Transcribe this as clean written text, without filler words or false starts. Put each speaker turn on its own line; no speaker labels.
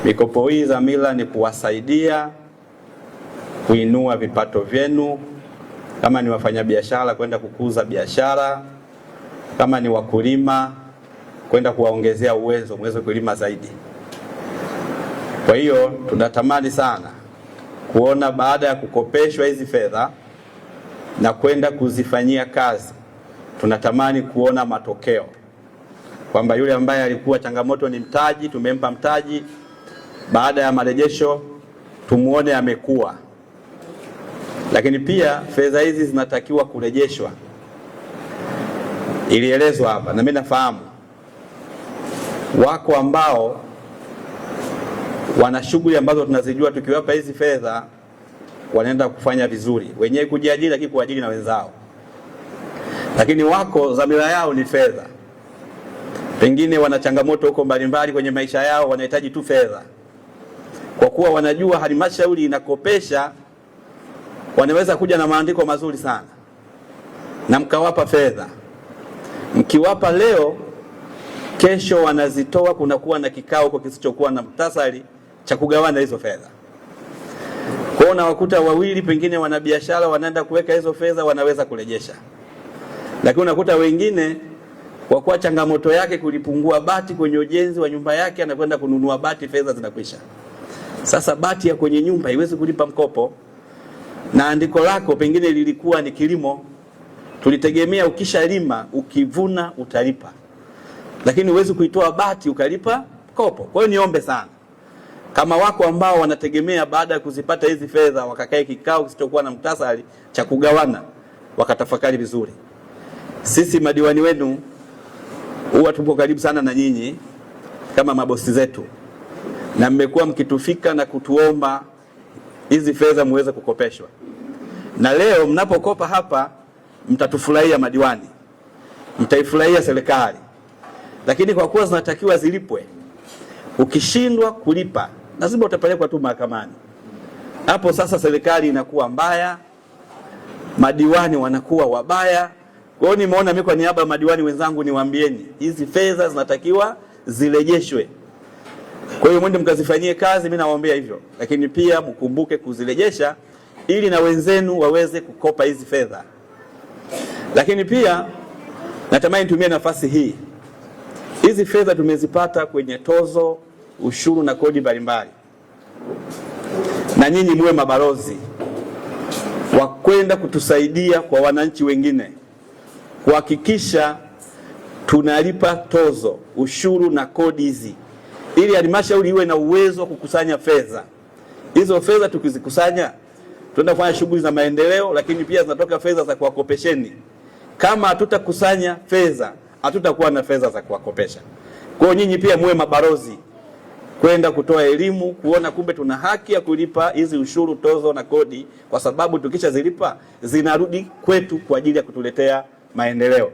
Mikopo hii dhamira ni kuwasaidia kuinua vipato vyenu, kama ni wafanyabiashara kwenda kukuza biashara, kama ni wakulima kwenda kuwaongezea uwezo mweze kulima zaidi. Kwa hiyo tunatamani sana kuona baada ya kukopeshwa hizi fedha na kwenda kuzifanyia kazi, tunatamani kuona matokeo, kwamba yule ambaye alikuwa changamoto ni mtaji, tumempa mtaji, baada ya marejesho tumuone amekuwa. Lakini pia fedha hizi zinatakiwa kurejeshwa. Ilielezwa hapa na mimi nafahamu wako ambao wana shughuli ambazo tunazijua tukiwapa hizi fedha wanaenda kufanya vizuri, wenyewe kujiajiri lakini kuajiri na wenzao. Lakini wako dhamira yao ni fedha, pengine wana changamoto huko mbalimbali kwenye maisha yao, wanahitaji tu fedha. Kwa kuwa wanajua halmashauri inakopesha, wanaweza kuja na maandiko mazuri sana na mkawapa fedha. Mkiwapa leo, kesho wanazitoa, kunakuwa na kikao huko kisichokuwa na muhtasari cha kugawana hizo fedha. Kwa hiyo unawakuta wawili pengine wana biashara, wanaenda kuweka hizo fedha, wanaweza kurejesha. Lakini unakuta wengine kwa kuwa changamoto yake kulipungua bati kwenye ujenzi wa nyumba yake, anakwenda kununua bati, fedha zinakwisha. Sasa bati ya kwenye nyumba haiwezi kulipa mkopo, na andiko lako pengine lilikuwa ni kilimo, tulitegemea ukishalima ukivuna utalipa, lakini huwezi kuitoa bati ukalipa mkopo. Kwa hiyo niombe sana, kama wako ambao wanategemea baada ya kuzipata hizi fedha wakakae kikao kisichokuwa na muhtasari cha kugawana, wakatafakari vizuri. Sisi madiwani wenu huwa tupo karibu sana na nyinyi kama mabosi zetu, na mmekuwa mkitufika na kutuomba hizi fedha muweze kukopeshwa. Na leo mnapokopa hapa mtatufurahia madiwani, mtaifurahia serikali. Lakini kwa kuwa zinatakiwa zilipwe, ukishindwa kulipa lazima utapelekwa tu mahakamani. Hapo sasa serikali inakuwa mbaya, madiwani wanakuwa wabaya. Kwa hiyo nimeona mimi kwa niaba ya madiwani wenzangu niwaambieni hizi fedha zinatakiwa zirejeshwe. Kwa hiyo mwende mkazifanyie kazi, mimi nawaombea hivyo. Lakini pia mkumbuke kuzirejesha ili na wenzenu waweze kukopa hizi fedha. Lakini pia natamani nitumie nafasi hii, hizi fedha tumezipata kwenye tozo, ushuru na kodi mbalimbali, na nyinyi muwe mabalozi wa kwenda kutusaidia kwa wananchi wengine kuhakikisha tunalipa tozo, ushuru na kodi hizi, ili halmashauri iwe na uwezo wa kukusanya fedha. Hizo fedha tukizikusanya tunaenda kufanya shughuli za maendeleo, lakini pia zinatoka fedha za kuwakopesheni. Kama hatutakusanya fedha, hatutakuwa na fedha za kuwakopesha. Kwa hiyo nyinyi pia muwe mabalozi kwenda kutoa elimu, kuona kumbe tuna haki ya kulipa hizi ushuru, tozo na kodi, kwa sababu tukisha zilipa zinarudi kwetu kwa ajili ya kutuletea maendeleo.